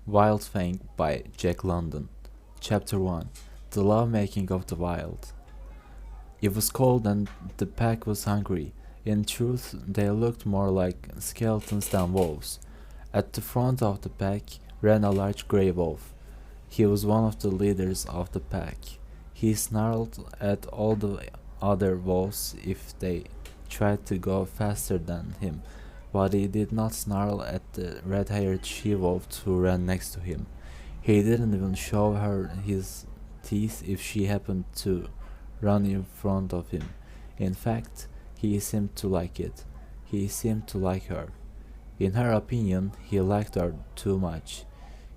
Wild Fang by Jack London. Chapter 1. The Love-Making of the Wild. It was cold and the pack was hungry. In truth, they looked more like skeletons than wolves. At the front of the pack ran a large grey wolf. He was one of the leaders of the pack. He snarled at all the other wolves if they tried to go faster than him, but he did not snarl at the red-haired she-wolf who ran next to him. He didn't even show her his teeth if she happened to run in front of him. In fact, he seemed to like it. He seemed to like her. In her opinion, he liked her too much.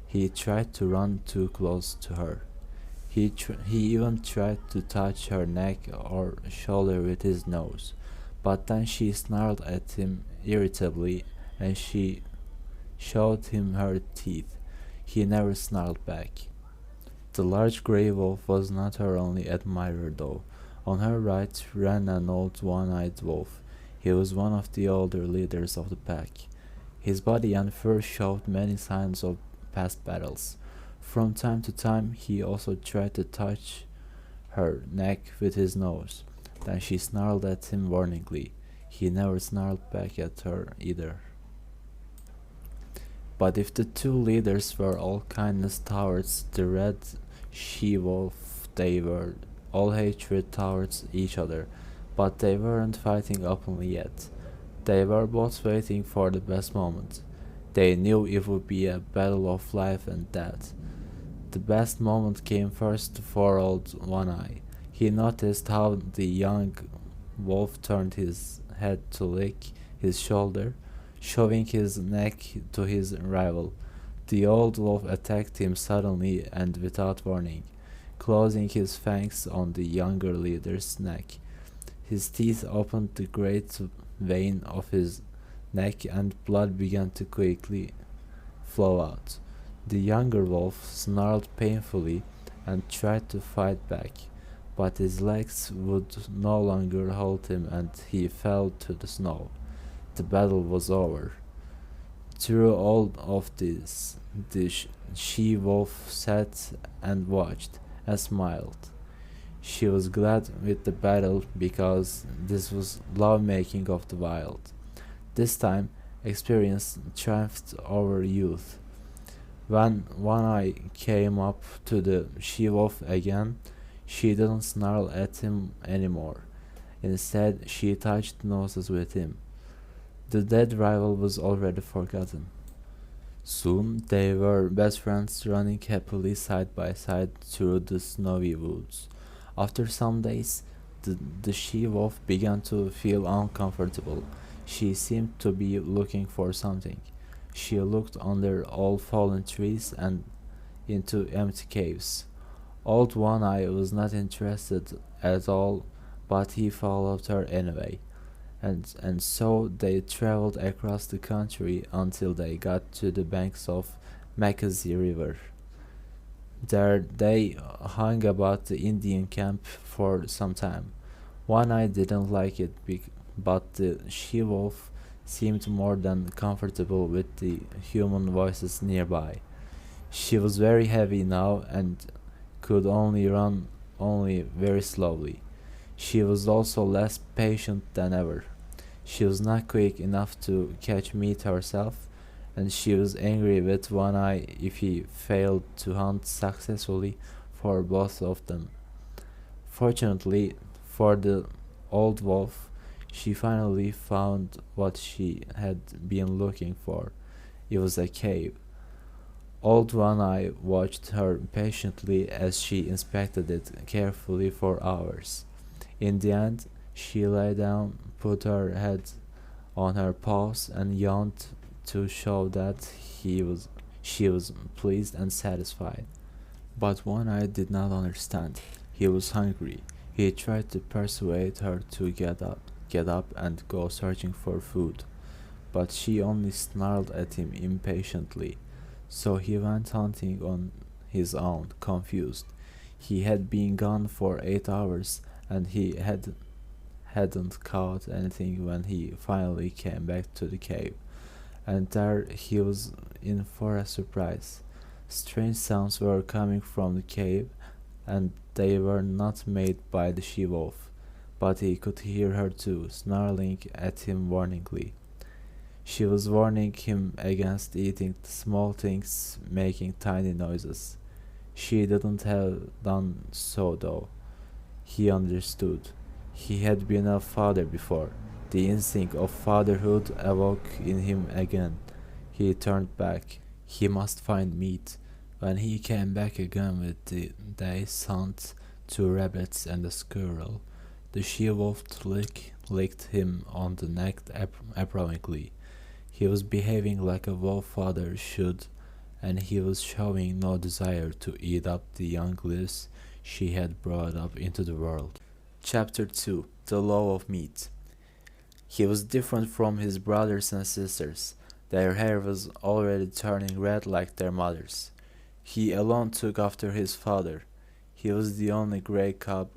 He tried to run too close to her. He even tried to touch her neck or shoulder with his nose, but then she snarled at him irritably and she showed him her teeth. He never snarled back. The large grey wolf was not her only admirer though. On her right ran an old one-eyed wolf. He was one of the older leaders of the pack. His body and fur showed many signs of past battles. From time to time he also tried to touch her neck with his nose. Then she snarled at him warningly. He never snarled back at her either. But if the two leaders were all kindness towards the red she-wolf, they were all hatred towards each other, but they weren't fighting openly yet. They were both waiting for the best moment. They knew it would be a battle of life and death. The best moment came first for old One Eye. He noticed how the young wolf turned his head to lick his shoulder, showing his neck to his rival. The old wolf attacked him suddenly and without warning, closing his fangs on the younger leader's neck. His teeth opened the great vein of his neck and blood began to quickly flow out. The younger wolf snarled painfully and tried to fight back, but his legs would no longer hold him and he fell to the snow. The battle was over. Through all of this, the she-wolf sat and watched and smiled. She was glad with the battle because this was love-making of the wild. This time, experience triumphed over youth. When One Eye came up to the she-wolf again, she didn't snarl at him anymore. Instead, she touched noses with him. The dead rival was already forgotten. Soon they were best friends running happily side by side through the snowy woods. After some days, the she-wolf began to feel uncomfortable. She seemed to be looking for something. She looked under all fallen trees and into empty caves. Old One Eye was not interested at all, but he followed her anyway. And so they traveled across the country until they got to the banks of Mackenzie River. There they hung about the Indian camp for some time. One Eye didn't like it, but the she-wolf seemed more than comfortable with the human voices nearby. She was very heavy now and could only run only very slowly. She was also less patient than ever. She was not quick enough to catch meat herself, and she was angry with One Eye if he failed to hunt successfully for both of them. Fortunately for the old wolf, she finally found what she had been looking for. It was a cave. Old One Eye watched her patiently as she inspected it carefully for hours. In the end, she lay down, put her head on her paws, and yawned to show that she was pleased and satisfied. But One Eye did not understand. He was hungry. He tried to persuade her to get up and go searching for food, but she only snarled at him impatiently. So he went hunting on his own, confused. He had been gone for 8 hours and he hadn't caught anything when he finally came back to the cave, and there he was in for a surprise. Strange sounds were coming from the cave, and they were not made by the she-wolf, but he could hear her too, snarling at him warningly. She was warning him against eating the small things making tiny noises. She didn't have done so though. He understood. He had been a father before. The instinct of fatherhood awoke in him again. He turned back. He must find meat. When he came back again with the day's hunt, 2 rabbits and a squirrel, the she-wolf licked him on the neck approvingly. He was behaving like a wolf father should, and he was showing no desire to eat up the young lives she had brought up into the world. Chapter 2. The Law of Meat. He was different from his brothers and sisters. Their hair was already turning red like their mother's. He alone took after his father. He was the only grey cub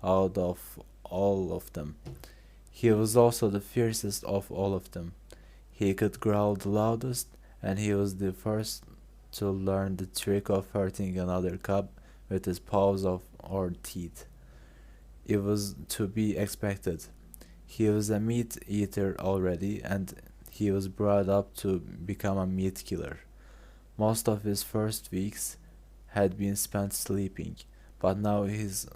out of all of them. He was also the fiercest of all of them. He could growl the loudest, and he was the first to learn the trick of hurting another cub with his paws or teeth. It was to be expected. He was a meat eater already, and he was brought up to become a meat killer. Most of his first weeks had been spent sleeping, but now his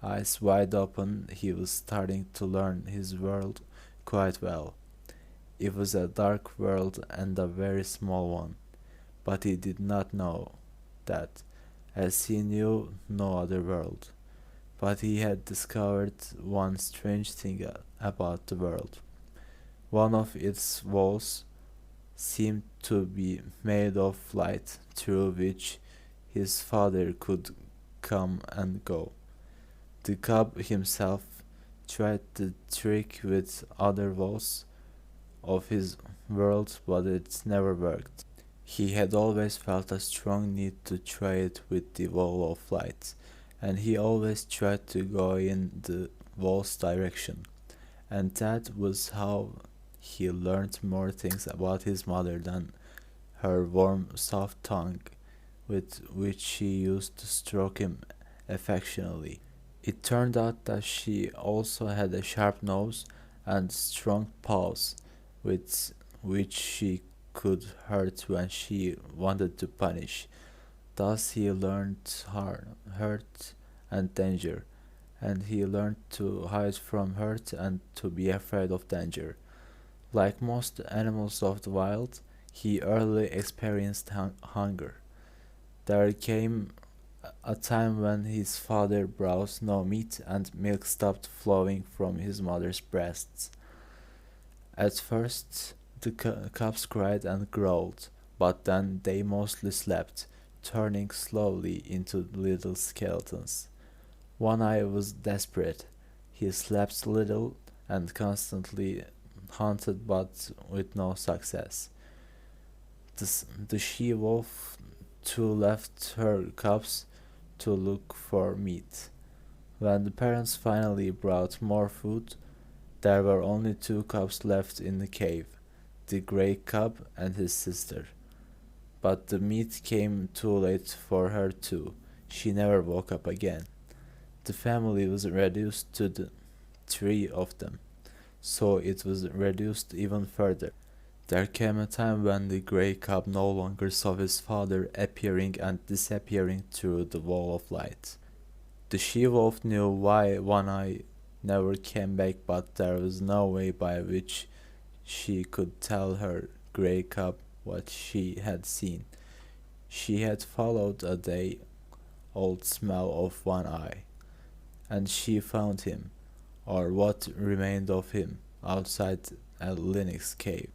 eyes wide open, he was starting to learn his world quite well. It was a dark world and a very small one, but he did not know that, as he knew no other world. But he had discovered one strange thing about the world. One of its walls seemed to be made of light through which his father could come and go. The cub himself tried the trick with other walls of his world, but it never worked. He had always felt a strong need to try it with the wall of light, and he always tried to go in the wall's direction, and that was how he learned more things about his mother than her warm, soft tongue, with which she used to stroke him affectionately. It turned out that she also had a sharp nose and strong paws, with which she could hurt when she wanted to punish. Thus he learned hurt and danger, and he learned to hide from hurt and to be afraid of danger. Like most animals of the wild, he early experienced hunger. There came a time when his father brought no meat and milk stopped flowing from his mother's breasts. At first, the cubs cried and growled, but then they mostly slept, turning slowly into little skeletons. One Eye was desperate. He slept little and constantly hunted, but with no success. The she-wolf too left her cubs to look for meat. When the parents finally brought more food, there were only 2 cubs left in the cave, the grey cub and his sister. But the meat came too late for her too. She never woke up again. The family was reduced to the 3 of them, so it was reduced even further. There came a time when the grey cub no longer saw his father appearing and disappearing through the wall of light. The she-wolf knew why One Eye never came back, but there was no way by which she could tell her grey cub what she had seen. She had followed a day-old smell of One Eye, and she found him, or what remained of him, outside a lynx cave.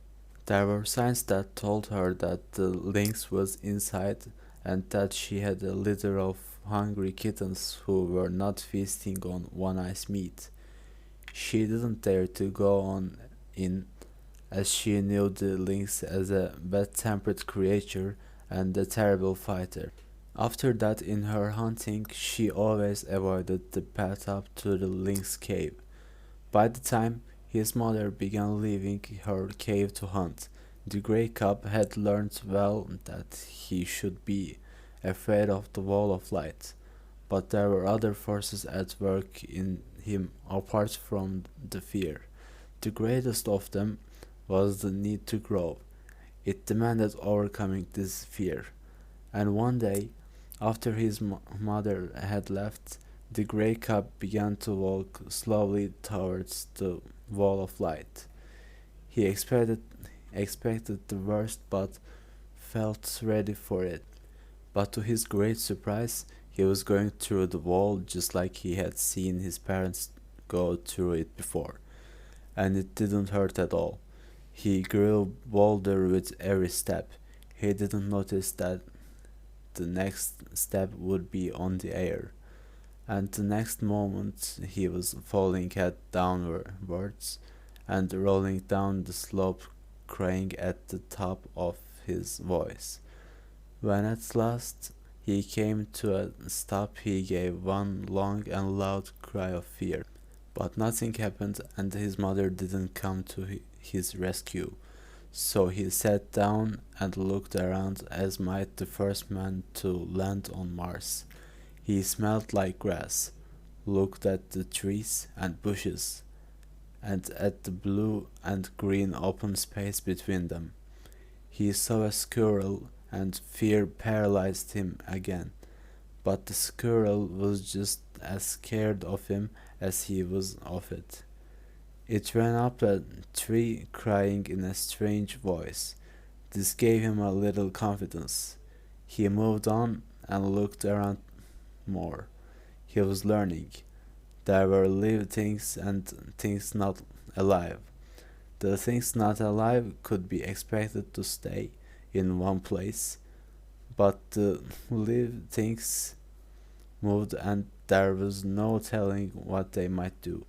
There were signs that told her that the lynx was inside and that she had a litter of hungry kittens who were not feasting on One Eye's meat. She didn't dare to go on in, as she knew the lynx as a bad-tempered creature and a terrible fighter. After that, in her hunting, she always avoided the path up to the lynx cave. By the time his mother began leaving her cave to hunt, The grey cub had learned well that he should be afraid of the wall of light, but there were other forces at work in him apart from the fear. The greatest of them was the need to grow. It demanded overcoming this fear. And one day, after his mother had left, the grey cub began to walk slowly towards the wall of light. He expected the worst but felt ready for it. But to his great surprise, he was going through the wall just like he had seen his parents go through it before, and it didn't hurt at all. He grew bolder with every step. He didn't notice that the next step would be on the air, and the next moment he was falling head downwards and rolling down the slope, crying at the top of his voice. When at last he came to a stop, he gave one long and loud cry of fear. But nothing happened, and his mother didn't come to his rescue. So he sat down and looked around as might the first man to land on Mars. He smelled like grass, looked at the trees and bushes, and at the blue and green open space between them. He saw a squirrel, and fear paralyzed him again. But the squirrel was just as scared of him as he was of it. It ran up a tree, crying in a strange voice. This gave him a little confidence. He moved on and looked around more. He was learning. There were live things and things not alive. The things not alive could be expected to stay in one place, but the live things moved, and there was no telling what they might do.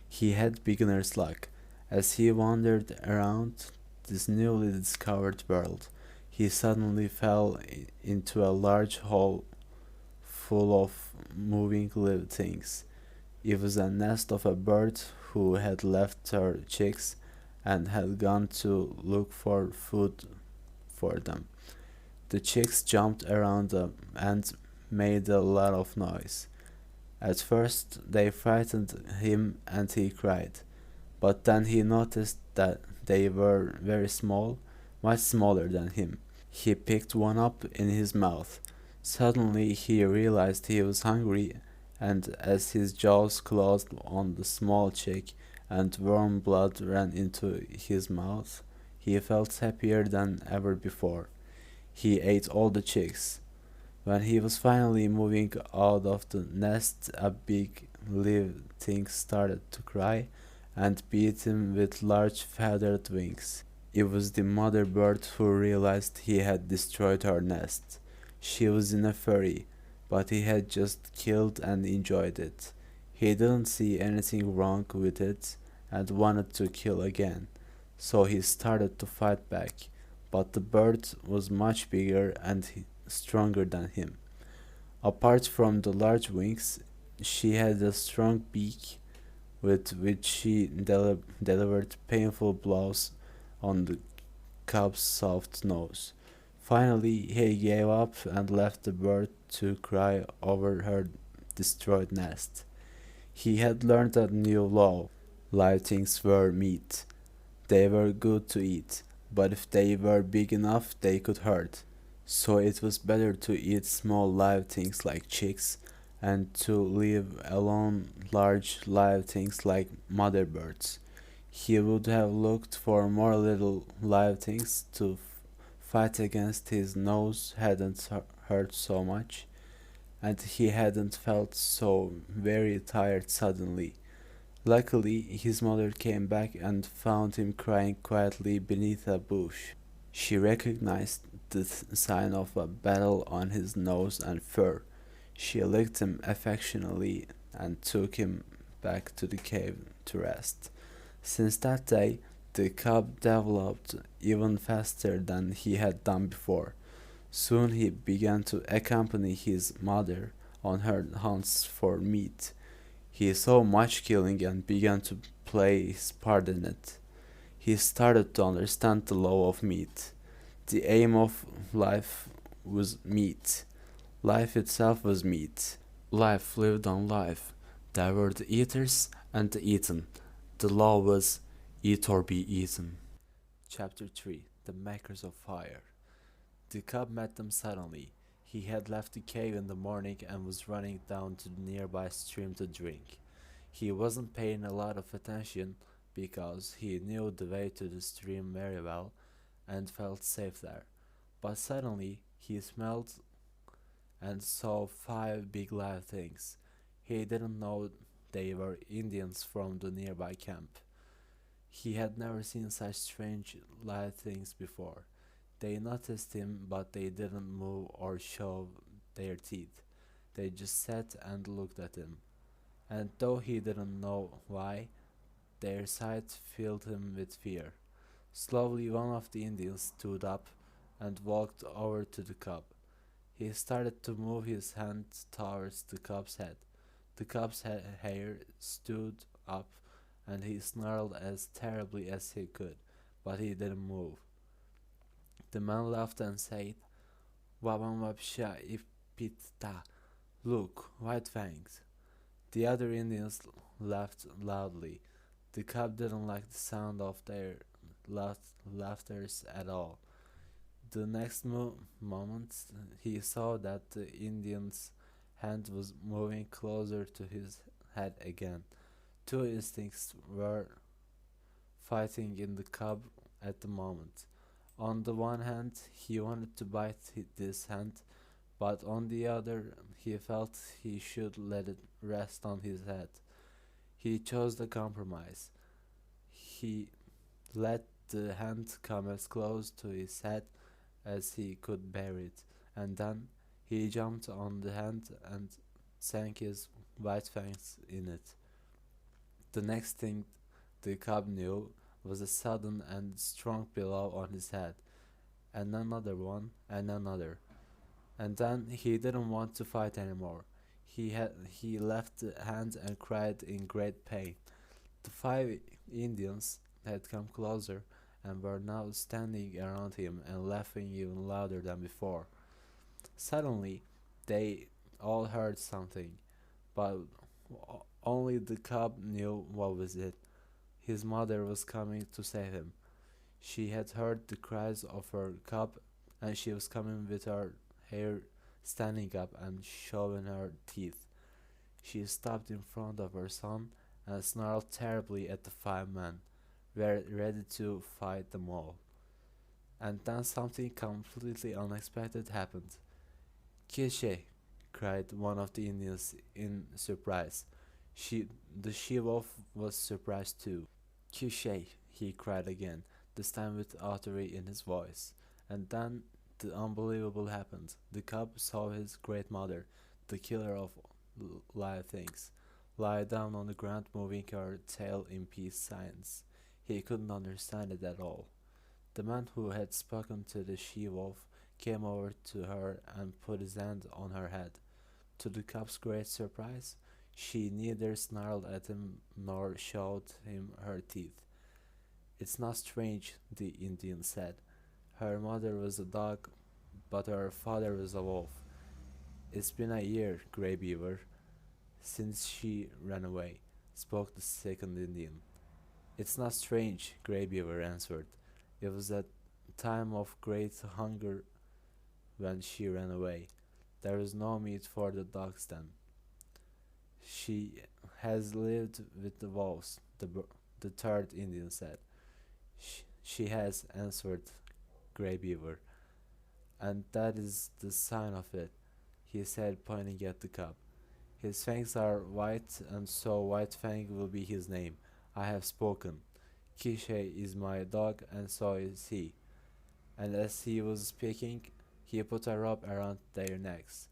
He had beginner's luck. As he wandered around this newly discovered world, he suddenly fell into a large hole full of moving live things. It was a nest of a bird who had left her chicks and had gone to look for food for them. The chicks jumped around and made a lot of noise. At first they frightened him and he cried, but then he noticed that they were very small, much smaller than him. He picked one up in his mouth. Suddenly he realized he was hungry, and as his jaws closed on the small chick and warm blood ran into his mouth, he felt happier than ever before. He ate all the chicks. When he was finally moving out of the nest, a big live thing started to cry and beat him with large feathered wings. It was the mother bird who realized he had destroyed her nest. She was in a fury, but he had just killed and enjoyed it. He didn't see anything wrong with it and wanted to kill again, so he started to fight back, but the bird was much bigger and stronger than him. Apart from the large wings, she had a strong beak with which she delivered painful blows on the cub's soft nose. Finally, he gave up and left the bird to cry over her destroyed nest. He had learned a new law. Live things were meat. They were good to eat, but if they were big enough, they could hurt. So it was better to eat small live things like chicks and to leave alone large live things like mother birds. He would have looked for more little live things to fight against. His nose hadn't hurt so much, and he hadn't felt so very tired suddenly. Luckily, his mother came back and found him crying quietly beneath a bush. She recognized the sign of a battle on his nose and fur. She licked him affectionately and took him back to the cave to rest. Since that day, the cub developed even faster than he had done before. Soon he began to accompany his mother on her hunts for meat. He saw much killing and began to play his part in it. He started to understand the law of meat. The aim of life was meat. Life itself was meat. Life lived on life. There were the eaters and the eaten. The law was eat or be eaten. Chapter 3: The Makers of Fire. The cub met them suddenly. He had left the cave in the morning and was running down to the nearby stream to drink. He wasn't paying a lot of attention because he knew the way to the stream very well and felt safe there. But suddenly he smelled and saw 5 big live things. He didn't know they were Indians from the nearby camp. He had never seen such strange live things before. They noticed him, but they didn't move or show their teeth. They just sat and looked at him. And though he didn't know why, their sight filled him with fear. Slowly, one of the Indians stood up and walked over to the cub. He started to move his hand towards the cub's head. The cub's hair stood up and he snarled as terribly as he could, but he didn't move. The man laughed and said, Wabamwapsha ipita, look, white fangs. The other Indians laughed loudly. The cub didn't like the sound of their laughters at all. The next moment he saw that the Indian's hand was moving closer to his head again. Two instincts were fighting in the cub at the moment. On the one hand, he wanted to bite this hand, but on the other, he felt he should let it rest on his head. He chose the compromise. He let the hand come as close to his head as he could bear it, and then he jumped on the hand and sank his white fangs in it. The next thing the cub knew was a sudden and strong pillow on his head, and another one, and another. And then he didn't want to fight anymore. He left the hand and cried in great pain. The 5 Indians had come closer and were now standing around him and laughing even louder than before. Suddenly, they all heard something, but only the cub knew what was it. His mother was coming to save him. She had heard the cries of her cub, and she was coming with her hair standing up and showing her teeth. She stopped in front of her son and snarled terribly at the 5 men, ready to fight them all. And then something completely unexpected happened. Kishe, cried one of the Indians in surprise. The she-wolf was surprised too. Kishe, he cried again, this time with authority in his voice. And then the unbelievable happened. The cub saw his great mother, the killer of live things, lie down on the ground moving her tail in peace signs. He couldn't understand it at all. The man who had spoken to the she-wolf came over to her and put his hand on her head. To the cub's great surprise, she neither snarled at him nor showed him her teeth. It's not strange, the Indian said. Her mother was a dog, but her father was a wolf. It's been a year, Grey Beaver, since she ran away, spoke the second Indian. It's not strange, Grey Beaver answered. It was a time of great hunger when she ran away. There was no meat for the dogs then. She has lived with the wolves, the third Indian said. She has, answered Grey Beaver, and that is the sign of it, he said, pointing at the cub. His fangs are white, and so White Fang will be his name. I have spoken. Kishe is my dog, and so is he. And as he was speaking, he put a rope around their necks.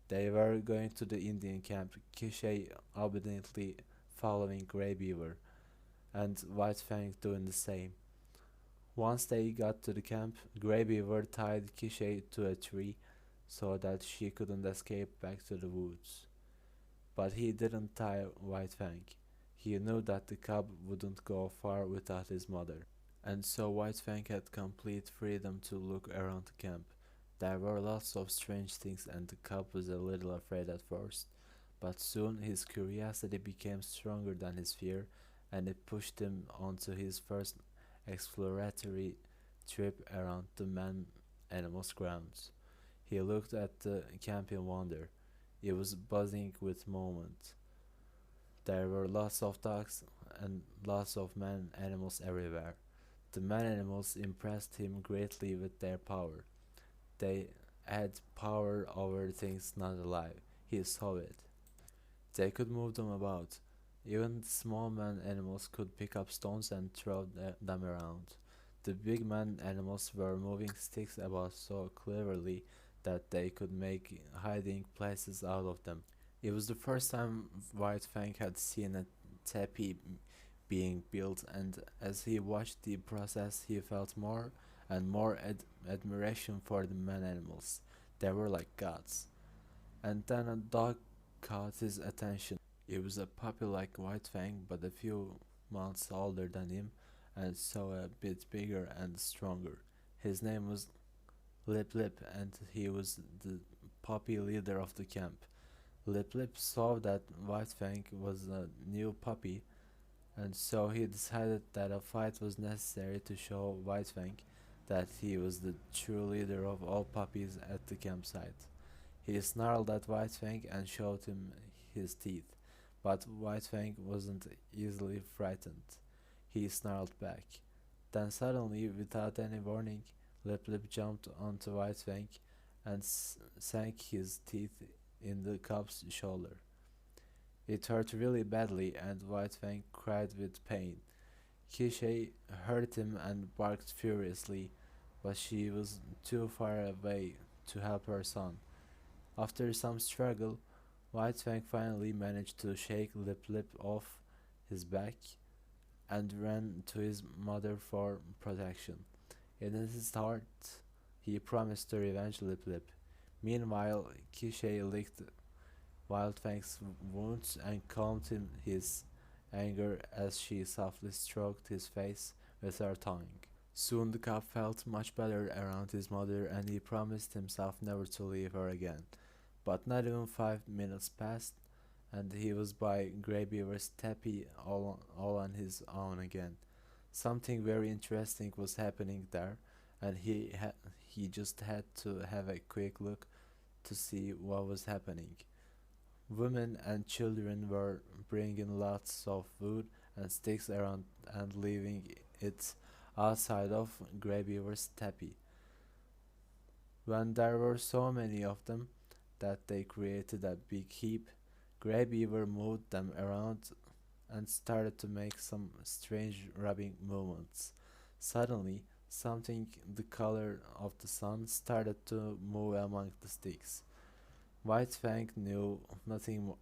They were going to the Indian camp, Kishe obediently following Grey Beaver, and White Fang doing the same. Once they got to the camp, Grey Beaver tied Kishe to a tree so that she couldn't escape back to the woods. But he didn't tie White Fang. He knew that the cub wouldn't go far without his mother. And so White Fang had complete freedom to look around the camp. There were lots of strange things and the cub was a little afraid at first, but soon his curiosity became stronger than his fear and it pushed him onto his first exploratory trip around the man-animal's grounds. He looked at the camp in wonder. It was buzzing with movement. There were lots of dogs and lots of man-animals everywhere. The man-animals impressed him greatly with their power. They had power over things not alive. He saw it. They could move them about. Even the small man-animals could pick up stones and throw them around. The big man-animals were moving sticks about so cleverly that they could make hiding places out of them. It was the first time White Fang had seen a teepee being built, and as he watched the process, he felt more and more admiration for the man-animals. They were like gods. And then a dog caught his attention. It was a puppy like White Fang, but a few months older than him, and so a bit bigger and stronger. His name was Lip Lip, and he was the puppy leader of the camp. Lip Lip saw that White Fang was a new puppy, and so he decided that a fight was necessary to show White Fang that he was the true leader of all puppies at the campsite. He snarled at White Fang and showed him his teeth, but White Fang wasn't easily frightened. He snarled back. Then suddenly, without any warning, Lip Lip jumped onto White Fang and sank his teeth in the cub's shoulder. It hurt really badly and White Fang cried with pain. Kishay heard him and barked furiously, but she was too far away to help her son. After some struggle, White Fang finally managed to shake Lip Lip off his back and ran to his mother for protection. In his heart, he promised to revenge Lip Lip. Meanwhile, Kishay licked White Fang's wounds and calmed his anger as she softly stroked his face with her tongue. Soon the cub felt much better around his mother and he promised himself never to leave her again. But not even 5 minutes passed and he was by Grey Beaver's teepee all on his own again. Something very interesting was happening there and he just had to have a quick look to see what was happening. Women and children were bringing lots of wood and sticks around and leaving it outside of Grey Beaver's teepee. When there were so many of them that they created a big heap, Grey Beaver moved them around and started to make some strange rubbing movements. Suddenly, something the color of the sun started to move among the sticks. White Fang knew nothing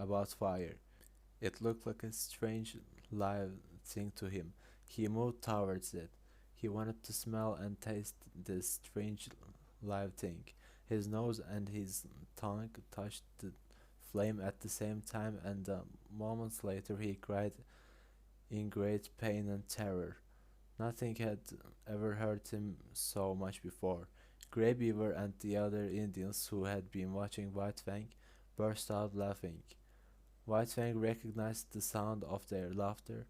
about fire. It looked like a strange live thing to him. He moved towards it. He wanted to smell and taste this strange live thing. His nose and his tongue touched the flame at the same time and moments later he cried in great pain and terror. Nothing had ever hurt him so much before. Grey Beaver and the other Indians who had been watching White Fang burst out laughing. White Fang recognized the sound of their laughter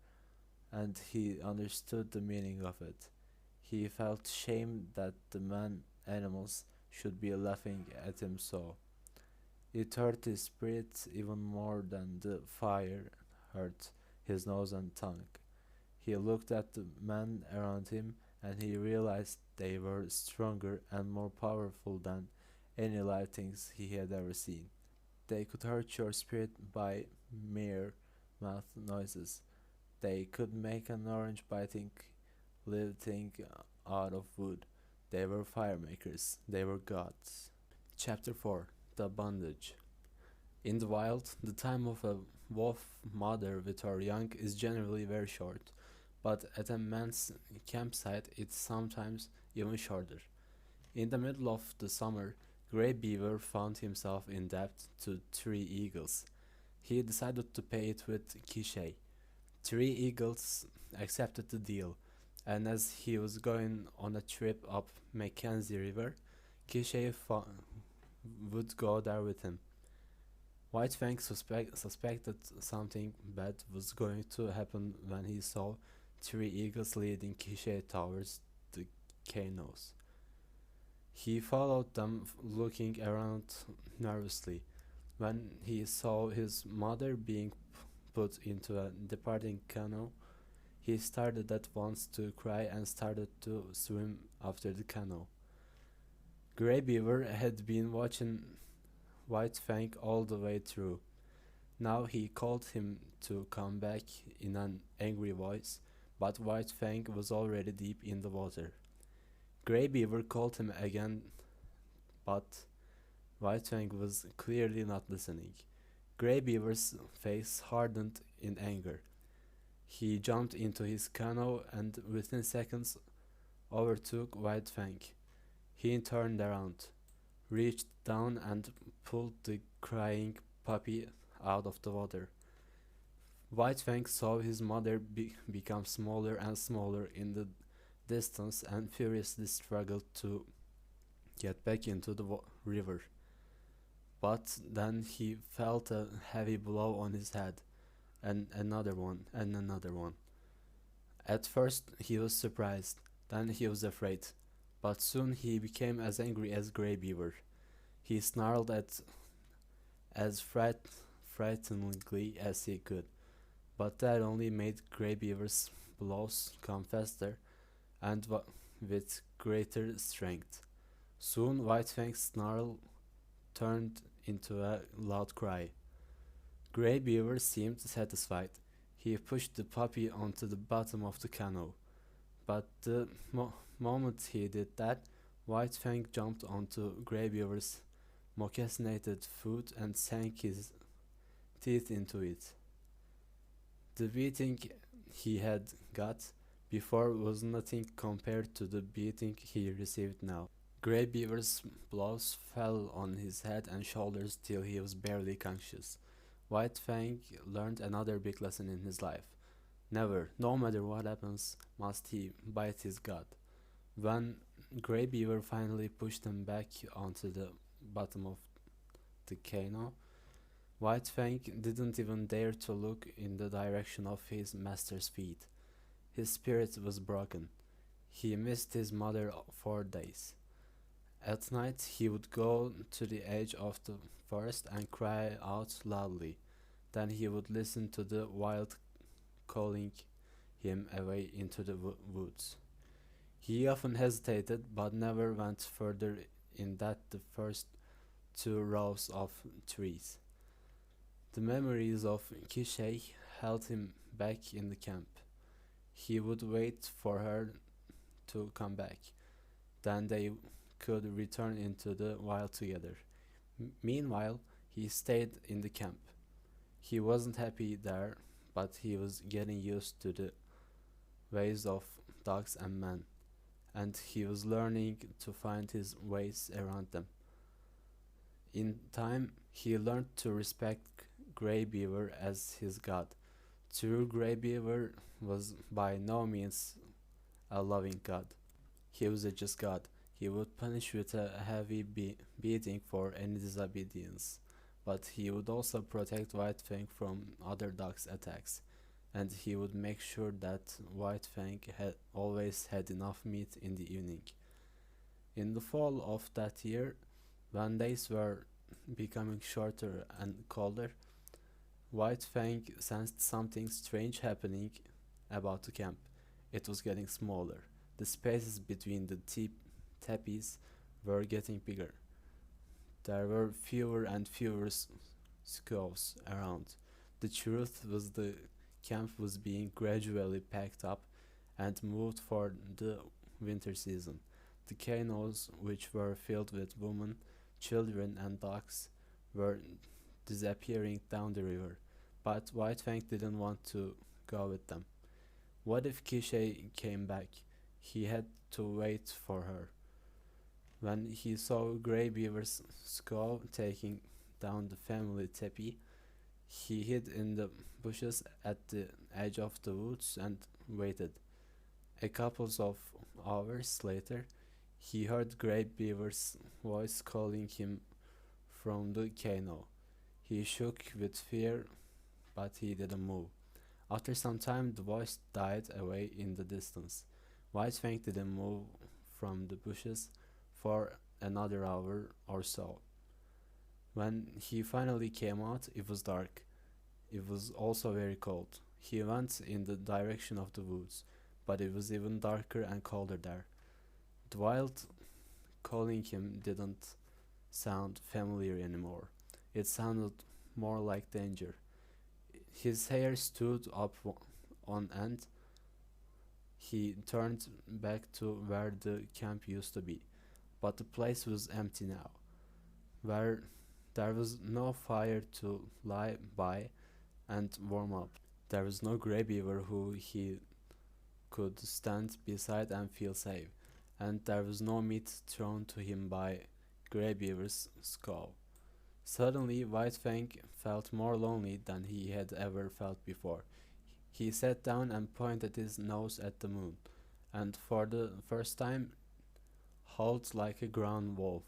and he understood the meaning of it. He felt shame that the man-animals should be laughing at him so. It hurt his spirit even more than the fire hurt his nose and tongue. He looked at the men around him and he realized they were stronger and more powerful than any live things he had ever seen. They could hurt your spirit by mere mouth noises. They could make an orange biting live thing out of wood. They were fire makers. They were gods. Chapter 4. The Bondage. In the wild, the time of a wolf mother with her young is generally very short, but at a man's campsite it's sometimes even shorter. In the middle of the summer, Grey Beaver found himself in debt to 3 eagles. He decided to pay it with Kishay. Three Eagles accepted the deal, and as he was going on a trip up Mackenzie River, Kishay would go there with him. White Fang suspected something bad was going to happen when he saw three eagles leading Kishay towards the canoes. He followed them, looking around nervously. When he saw his mother being put into a departing canoe, he started at once to cry and started to swim after the canoe. Grey Beaver had been watching White Fang all the way through. Now he called him to come back in an angry voice, but White Fang was already deep in the water. Grey Beaver called him again, but White Fang was clearly not listening. Grey Beaver's face hardened in anger. He jumped into his canoe and within seconds overtook White Fang. He turned around, reached down and pulled the crying puppy out of the water. White Fang saw his mother become smaller and smaller in the distance and furiously struggled to get back into the river. But then he felt a heavy blow on his head, and another one, and another one. At first he was surprised, then he was afraid, but soon he became as angry as Grey Beaver. He snarled as frighteningly as he could, but that only made Grey Beaver's blows come faster and with greater strength. Soon White Fang's snarl turned into a loud cry. Grey Beaver seemed satisfied. He pushed the puppy onto the bottom of the canoe. But the moment he did that, White Fang jumped onto Grey Beaver's moccasinated foot and sank his teeth into it. The beating he had got before was nothing compared to the beating he received now. Grey Beaver's blows fell on his head and shoulders till he was barely conscious. White Fang learned another big lesson in his life. Never, no matter what happens, must he bite his gut. When Grey Beaver finally pushed him back onto the bottom of the canoe, White Fang didn't even dare to look in the direction of his master's feet. His spirit was broken. He missed his mother for days. At night he would go to the edge of the forest and cry out loudly. Then he would listen to the wild calling him away into the woods. He often hesitated but never went further in that the first two rows of trees. The memories of Kishay held him back in the camp. He would wait for her to come back. Then they could return into the wild together. Meanwhile, he stayed in the camp. He wasn't happy there, but he was getting used to the ways of dogs and men, and he was learning to find his ways around them. In time, he learned to respect Grey Beaver as his god. True Grey Beaver was by no means a loving god. He was a just god. He would punish with a heavy beating for any disobedience, but he would also protect White Fang from other dogs' attacks, and he would make sure that White Fang always had enough meat in the evening. In the fall of that year, when days were becoming shorter and colder, White Fang sensed something strange happening about the camp. It was getting smaller. The spaces between the tepees were getting bigger. There were fewer and fewer squaws around. The truth was the camp was being gradually packed up and moved for the winter season. The canoes, which were filled with women, children, and dogs, were disappearing down the river, but White Fang didn't want to go with them. What if Kishay came back? He had to wait for her. When he saw Grey Beaver's squaw taking down the family teepee, He hid in the bushes at the edge of the woods and waited. A couple of hours later, he heard Grey Beaver's voice calling him from the canoe. He shook with fear, but he didn't move. After some time, the voice died away in the distance. White Fang didn't move from the bushes for another hour or so. When he finally came out, it was dark. It was also very cold. He went in the direction of the woods, but it was even darker and colder there. The wild calling him didn't sound familiar anymore. It sounded more like danger. His hair stood up on end. He turned back to where the camp used to be, but the place was empty now. Where there was no fire to lie by and warm up. There was no grey beaver who he could stand beside and feel safe, and there was no meat thrown to him by Grey Beaver's scow. Suddenly, White Fang felt more lonely than he had ever felt before. He sat down and pointed his nose at the moon, and for the first time howled like a ground wolf.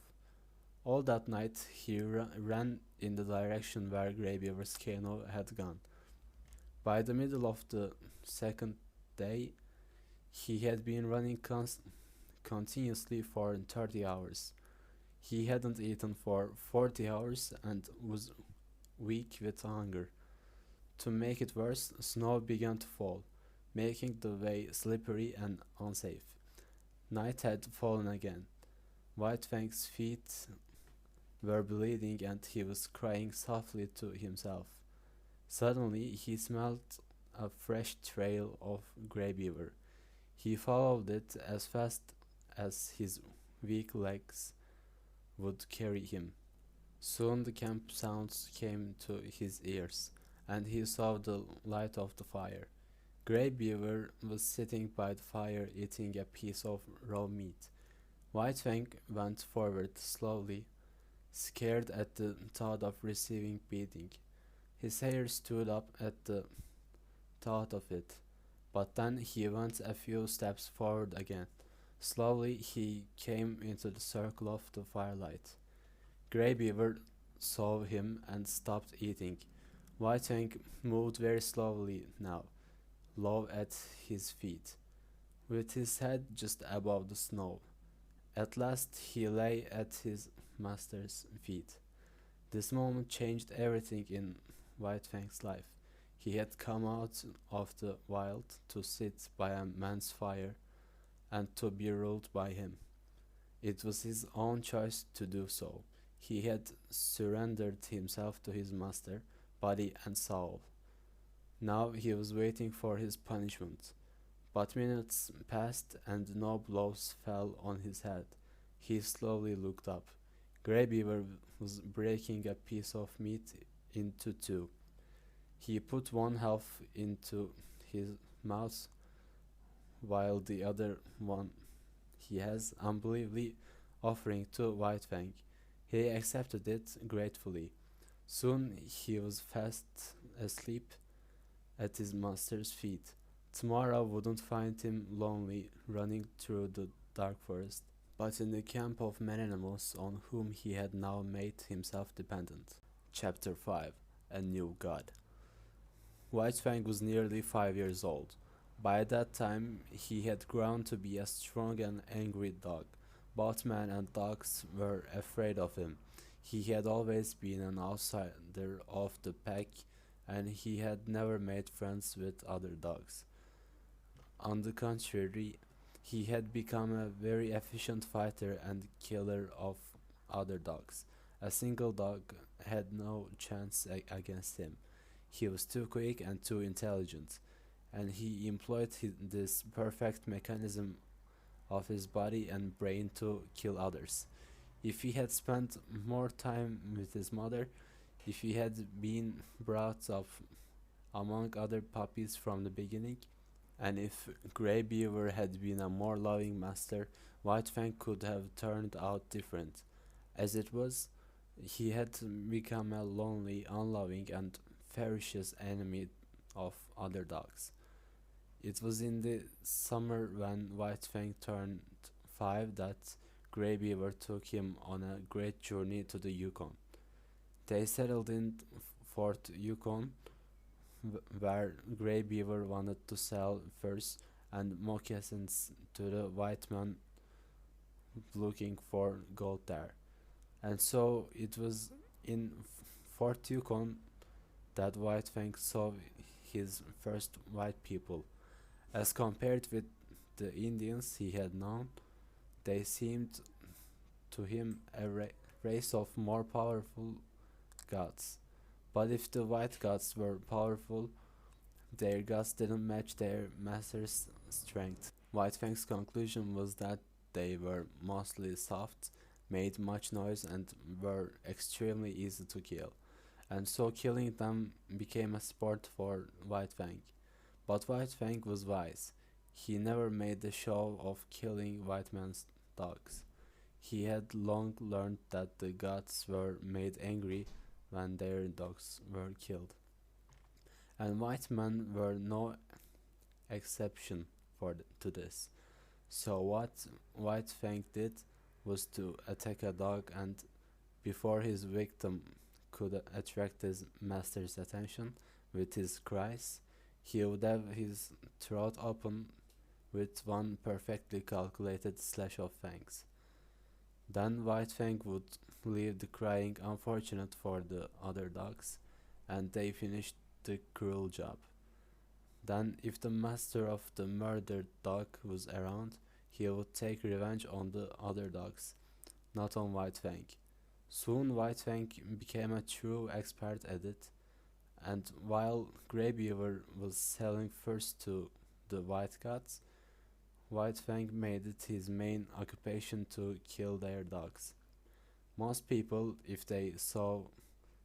All that night he ran in the direction where Grey Beaver's canoe had gone. By the middle of the second day, he had been running continuously for 30 hours. He hadn't eaten for 40 hours and was weak with hunger. To make it worse, snow began to fall, making the way slippery and unsafe. Night had fallen again. White Fang's feet were bleeding and he was crying softly to himself. Suddenly he smelled a fresh trail of Grey Beaver. He followed it as fast as his weak legs would carry him. Soon the camp sounds came to his ears, and he saw the light of the fire. Grey Beaver was sitting by the fire eating a piece of raw meat. White Fang went forward slowly, scared at the thought of receiving beating. His hair stood up at the thought of it, but then he went a few steps forward again. Slowly he came into the circle of the firelight. Grey Beaver saw him and stopped eating. White Fang moved very slowly now, low at his feet, with his head just above the snow. At last he lay at his master's feet. This moment changed everything in White Fang's life. He had come out of the wild to sit by a man's fire and to be ruled by him. It was his own choice to do so. He had surrendered himself to his master, body and soul. Now he was waiting for his punishment. But minutes passed and no blows fell on his head. He slowly looked up. Grey Beaver was breaking a piece of meat into two. He put one half into his mouth while the other one he has unbelievably offering to White Fang. He accepted it gratefully. Soon he was fast asleep at his master's feet. Tomorrow wouldn't find him lonely running through the dark forest, but in the camp of man animals on whom he had now made himself dependent. Chapter 5. A New God. White Fang was nearly 5 years old. By that time he had grown to be a strong and angry dog. Both men and dogs were afraid of him. He had always been an outsider of the pack, and he had never made friends with other dogs. On the contrary, he had become a very efficient fighter and killer of other dogs. A single dog had no chance against him. He was too quick and too intelligent, and he employed this perfect mechanism of his body and brain to kill others. If he had spent more time with his mother, if he had been brought up among other puppies from the beginning, and if Grey Beaver had been a more loving master, White Fang could have turned out different. As it was, he had become a lonely, unloving, and ferocious enemy of other dogs. It was in the summer when White Fang turned 5 that Grey Beaver took him on a great journey to the Yukon. They settled in Fort Yukon, where Grey Beaver wanted to sell furs and moccasins to the white man looking for gold there. And so it was in Fort Yukon that White Fang saw his first white people. As compared with the Indians he had known, they seemed to him a race of more powerful gods. But if the white gods were powerful, their gods didn't match their master's strength. White Fang's conclusion was that they were mostly soft, made much noise, and were extremely easy to kill, and so killing them became a sport for White Fang. But White Fang was wise. He never made the show of killing white man's dogs. He had long learned that the gods were made angry when their dogs were killed, and white men were no exception to this. So what White Fang did was to attack a dog, and before his victim could attract his master's attention with his cries, he would have his throat open with one perfectly calculated slash of fangs. Then White Fang would leave the crying unfortunate for the other dogs, and they finished the cruel job. Then, if the master of the murdered dog was around, he would take revenge on the other dogs, not on White Fang. Soon White Fang became a true expert at it, and while Grey Beaver was selling first to the white gods, White Fang made it his main occupation to kill their dogs. Most people, if they saw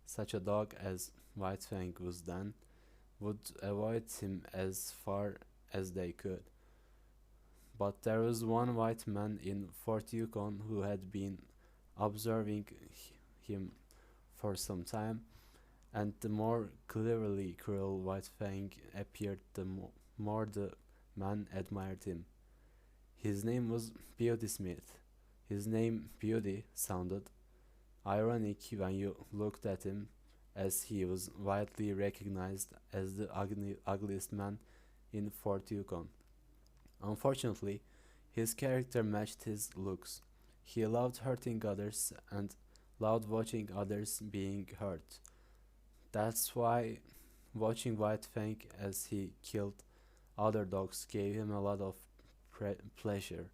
such a dog as White Fang was then, would avoid him as far as they could. But there was one white man in Fort Yukon who had been observing him for some time, and the more cleverly cruel White Fang appeared, the more the man admired him. His name was Beauty Smith. His name Beauty sounded ironic when you looked at him, as he was widely recognized as the ugliest man in Fort Yukon. Unfortunately, his character matched his looks. He loved hurting others and loved watching others being hurt. That's why watching White Fang as he killed other dogs gave him a lot of pleasure.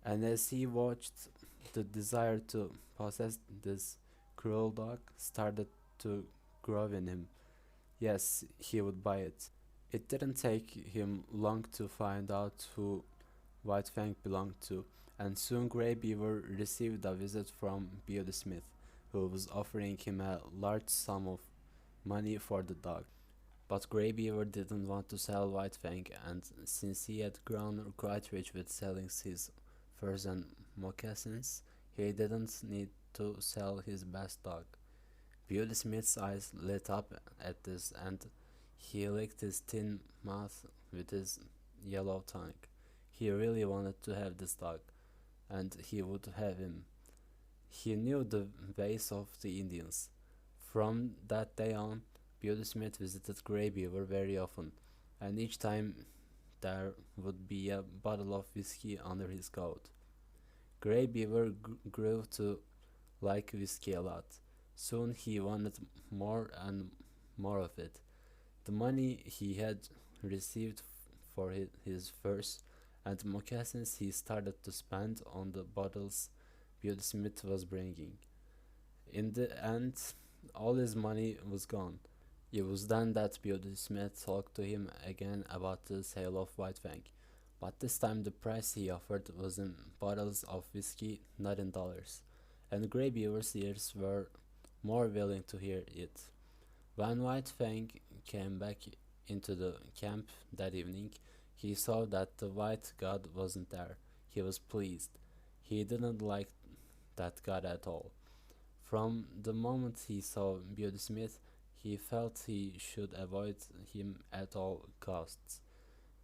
And as he watched, the desire to possess this cruel dog started to grow in him. Yes, he would buy it. It didn't take him long to find out who White Fang belonged to, and soon Grey Beaver received a visit from Beauty Smith, who was offering him a large sum of money for the dog. But Grey Beaver didn't want to sell White Fang, and since he had grown quite rich with selling his furs and moccasins, he didn't need to sell his best dog. Beauty Smith's eyes lit up at this, and he licked his thin mouth with his yellow tongue. He really wanted to have this dog, and he would have him. He knew the ways of the Indians. From that day on, Beauty Smith visited Grey Beaver very often, and each time there would be a bottle of whiskey under his coat. Grey Beaver grew to like whiskey a lot. Soon he wanted more and more of it. The money he had received for his furs and moccasins he started to spend on the bottles Beauty Smith was bringing. In the end, all his money was gone. It was then that Beauty Smith talked to him again about the sale of White Fang, but this time the price he offered was in bottles of whiskey, not in dollars, and Grey Beaver's ears were more willing to hear it. When White Fang came back into the camp that evening, he saw that the white god wasn't there. He was pleased. He didn't like that god at all. From the moment he saw Beauty Smith, He felt he should avoid him at all costs,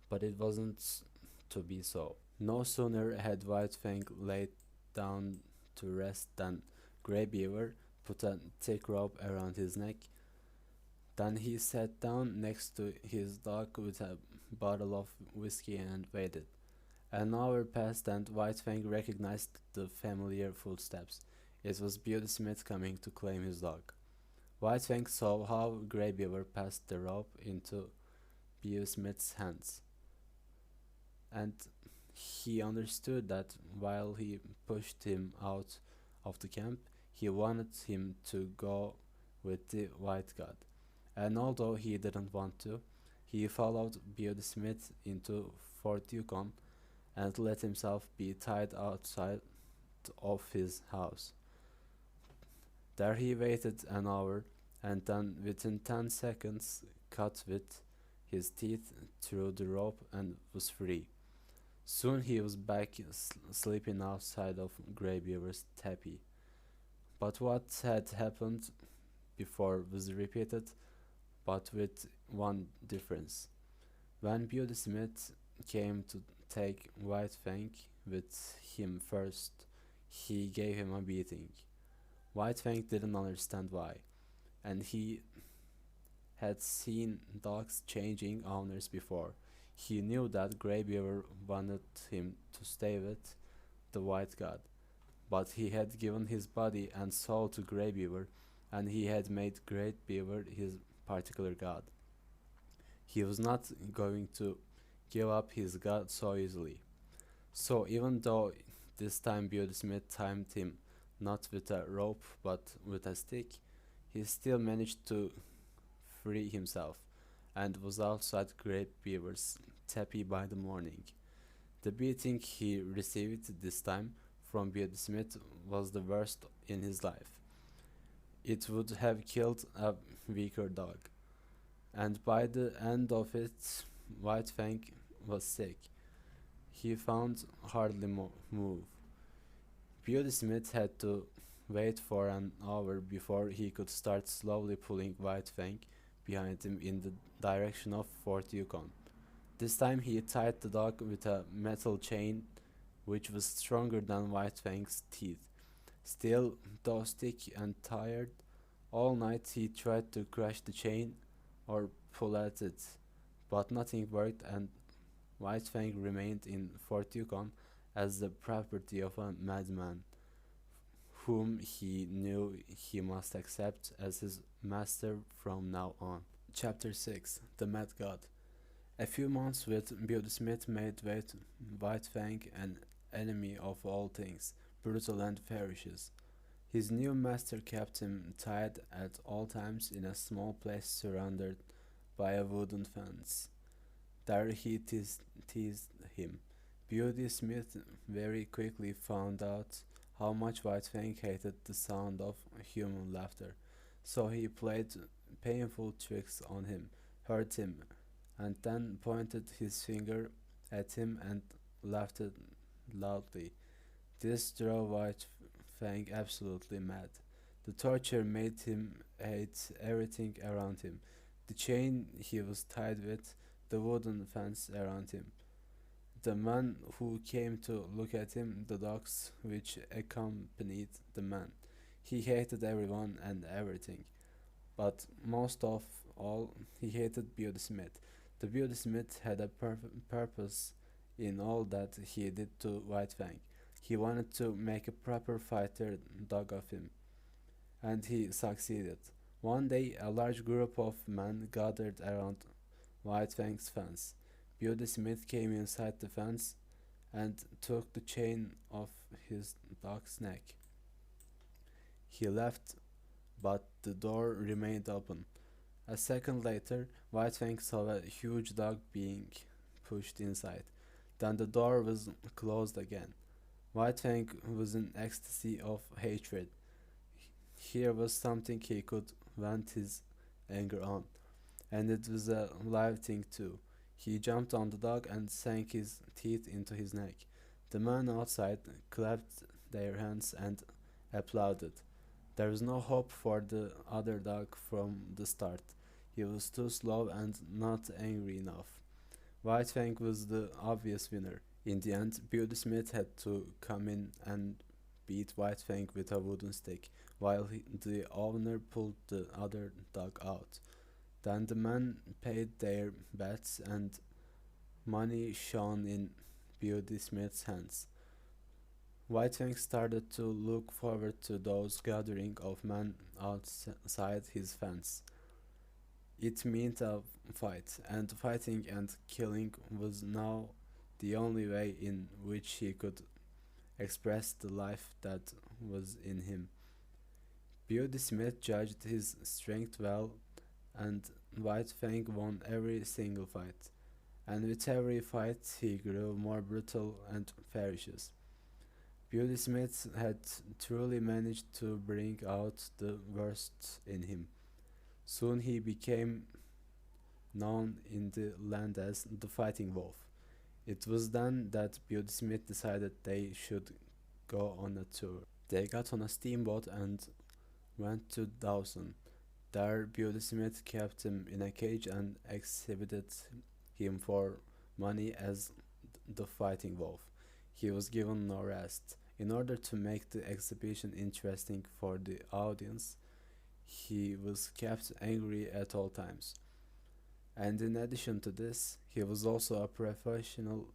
but it wasn't to be so. No sooner had White Fang laid down to rest than Grey Beaver put a thick rope around his neck. Then he sat down next to his dog with a bottle of whiskey and waited. An hour passed and White Fang recognized the familiar footsteps. It was Beauty Smith coming to claim his dog. White Fang saw how Grey Beaver passed the rope into Beauty Smith's hands, and he understood that while he pushed him out of the camp, he wanted him to go with the White God. And although he didn't want to, he followed Beauty Smith into Fort Yukon and let himself be tied outside of his house. There he waited an hour and then within 10 seconds cut with his teeth through the rope and was free. Soon he was back sleeping outside of Grey Beaver's teepee. But what had happened before was repeated, but with one difference. When Beauty Smith came to take White Fang with him first, he gave him a beating. White Fang didn't understand why, and he had seen dogs changing owners before. He knew that Grey Beaver wanted him to stay with the White God, but he had given his body and soul to Grey Beaver, and he had made Grey Beaver his particular god. He was not going to give up his god so easily. So even though this time Beauty Smith timed him not with a rope but with a stick, he still managed to free himself, and was outside Grey Beaver's teepee by the morning. The beating he received this time from Beauty Smith was the worst in his life. It would have killed a weaker dog, and by the end of it, White Fang was sick. He found hardly move. Beauty Smith had to wait for an hour before he could start slowly pulling White Fang behind him in the direction of Fort Yukon. This time he tied the dog with a metal chain which was stronger than White Fang's teeth. Still, though sick and tired, all night he tried to crush the chain or pull at it, but nothing worked, and White Fang remained in Fort Yukon as the property of a madman, whom he knew he must accept as his master from now on. Chapter 6. The Mad God. A few months with Beauty Smith made White Fang an enemy of all things brutal and ferocious. His new master kept him tied at all times in a small place surrounded by a wooden fence. There he teased him. Beauty Smith very quickly found out how much White Fang hated the sound of human laughter, so he played painful tricks on him, hurt him, and then pointed his finger at him and laughed loudly. This drove White Fang absolutely mad. The torture made him hate everything around him: the chain he was tied with, the wooden fence around him, the man who came to look at him, the dogs which accompanied the man. He hated everyone and everything, but most of all he hated Beauty Smith. The Beauty Smith had a purpose in all that he did to White Fang. He wanted to make a proper fighter dog of him, and he succeeded. One day a large group of men gathered around White Fang's fence. Beauty Smith came inside the fence and took the chain off his dog's neck. He left, but the door remained open. A second later, White Fang saw a huge dog being pushed inside. Then the door was closed again. White Fang was in ecstasy of hatred. Here was something he could vent his anger on, and it was a live thing too. He jumped on the dog and sank his teeth into his neck. The men outside clapped their hands and applauded. There was no hope for the other dog from the start. He was too slow and not angry enough. White Fang was the obvious winner. In the end, Beauty Smith had to come in and beat White Fang with a wooden stick, while the owner pulled the other dog out. Then the men paid their bets and money shone in Beauty Smith's hands. White Fang started to look forward to those gathering of men outside his fence. It meant a fight, and fighting and killing was now the only way in which he could express the life that was in him. Beauty Smith judged his strength well, and White Fang won every single fight. And with every fight he grew more brutal and ferocious. Beauty Smith had truly managed to bring out the worst in him. Soon he became known in the land as the Fighting Wolf. It was then that Beauty Smith decided they should go on a tour. They got on a steamboat and went to Dawson. There, Beauty Smith kept him in a cage and exhibited him for money as the Fighting Wolf. He was given no rest. In order to make the exhibition interesting for the audience, he was kept angry at all times. And in addition to this, he was also a professional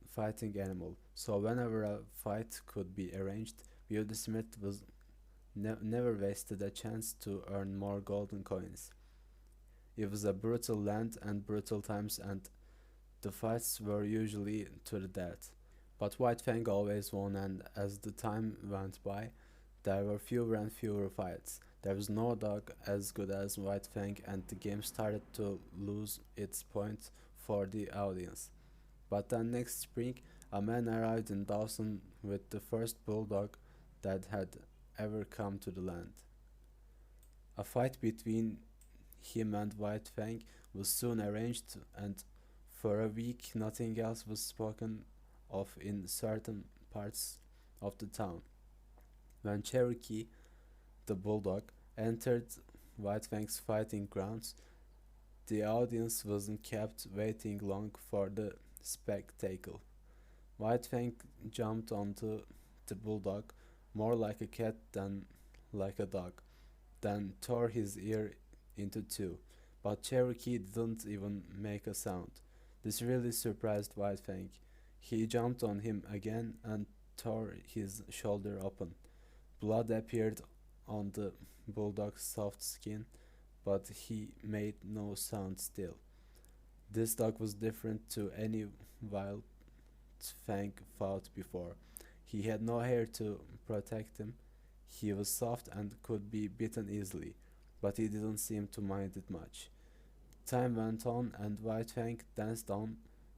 fighting animal. So whenever a fight could be arranged, Beauty Smith was never wasted a chance to earn more golden coins. It was a brutal land and brutal times, and the fights were usually to the death. But White Fang always won, and as the time went by, there were fewer and fewer fights. There was no dog as good as White Fang, and the game started to lose its point for the audience. But then next spring, a man arrived in Dawson with the first bulldog that had ever come to the land. A fight between him and White Fang was soon arranged, and for a week nothing else was spoken of in certain parts of the town. When Cherokee, the bulldog, entered White Fang's fighting grounds, the audience wasn't kept waiting long for the spectacle. White Fang jumped onto the bulldog more like a cat than like a dog, then tore his ear into two. But Cherokee didn't even make a sound. This really surprised White Fang. He jumped on him again and tore his shoulder open. Blood appeared on the bulldog's soft skin, but he made no sound still. This dog was different to any wild Fang fought before. He had no hair to protect him. He was soft and could be bitten easily, but he didn't seem to mind it much. Time went on and White Fang danced on,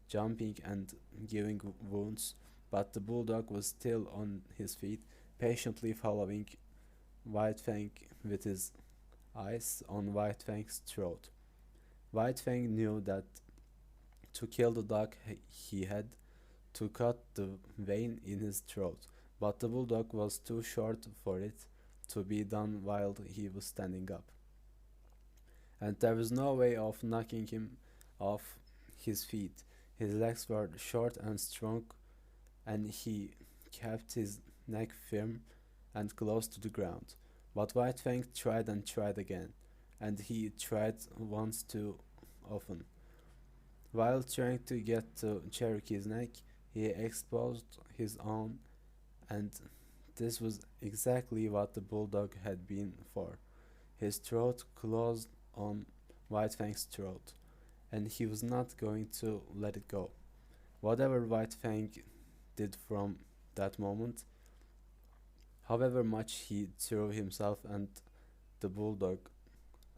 jumping and giving wounds, but the bulldog was still on his feet, patiently following White Fang with his eyes on White Fang's throat. White Fang knew that to kill the dog he had to cut the vein in his throat, but the bulldog was too short for it to be done while he was standing up. And there was no way of knocking him off his feet. His legs were short and strong, and he kept his neck firm and close to the ground. But White Fang tried and tried again, and he tried once too often. While trying to get to Cherokee's neck, he exposed his own, and this was exactly what the bulldog had been for. His throat closed on White Fang's throat, and he was not going to let it go. Whatever White Fang did from that moment, however much he threw himself and the bulldog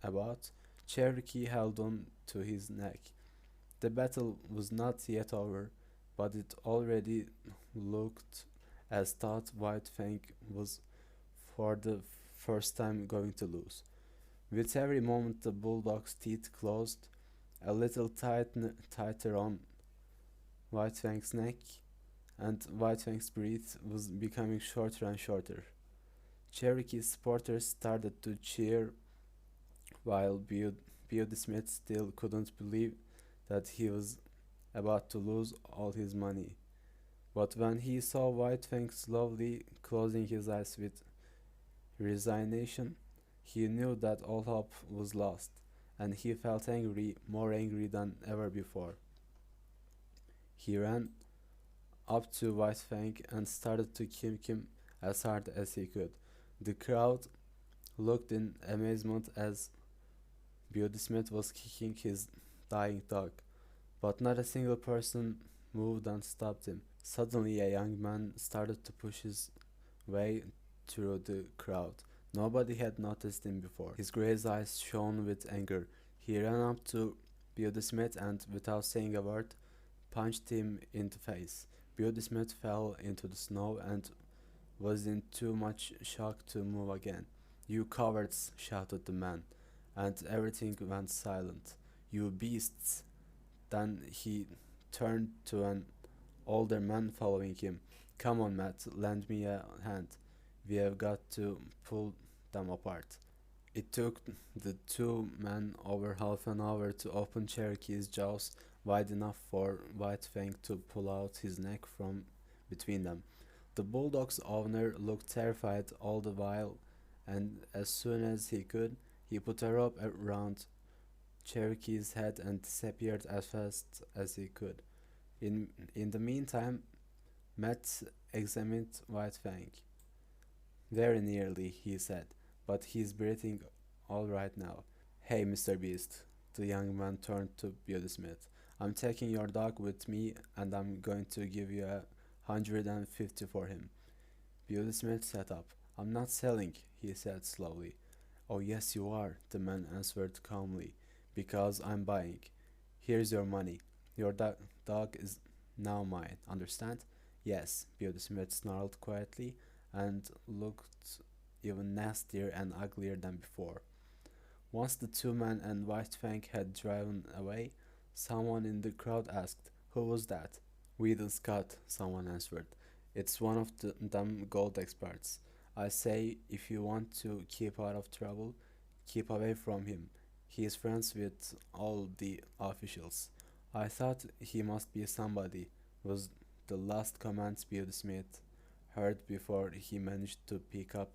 about, Cherokee held on to his neck. The battle was not yet over, but it already looked as though White Fang was for the first time going to lose. With every moment the bulldog's teeth closed a little tighter on White Fang's neck, and White Fang's breath was becoming shorter and shorter. Cherokee's supporters started to cheer while Beauty Smith still couldn't believe that he was about to lose all his money. But when he saw White Fang slowly closing his eyes with resignation, he knew that all hope was lost, and he felt angry, more angry than ever before. He ran up to White Fang and started to kick him as hard as he could. The crowd looked in amazement as Beauty Smith was kicking his dying dog, but not a single person moved and stopped him. Suddenly, a young man started to push his way through the crowd. Nobody had noticed him before. His gray eyes shone with anger. He ran up to Beauty Smith and, without saying a word, punched him in the face. Beauty Smith fell into the snow and was in too much shock to move again. "You cowards!" shouted the man, and everything went silent. "You beasts!" Then he turned to an older man following him. "Come on, Matt, lend me a hand. We have got to pull them apart." It took the two men over half an hour to open Cherokee's jaws wide enough for White Fang to pull out his neck from between them. The bulldog's owner looked terrified all the while, and as soon as he could, he put a rope around Cherokee's head and disappeared as fast as he could. In the meantime, Matt examined White Fang. "Very nearly," he said, "but he's breathing all right now." "Hey, Mr. Beast," the young man turned to Beauty Smith. "I'm taking your dog with me, and I'm going to give you 150 for him." Beauty Smith sat up. "I'm not selling," he said slowly. "Oh, yes, you are," the man answered calmly, "because I'm buying. Here's your money. Your dog is now mine, understand?" "Yes," Beauty Smith snarled quietly and looked even nastier and uglier than before. Once the two men and White Fang had driven away, someone in the crowd asked, "Who was that?" "Weedon Scott," someone answered. "It's one of them gold experts. I say, if you want to keep out of trouble, keep away from him. He's friends with all the officials." "I thought he must be somebody," was the last comment Beauty Smith heard before he managed to pick up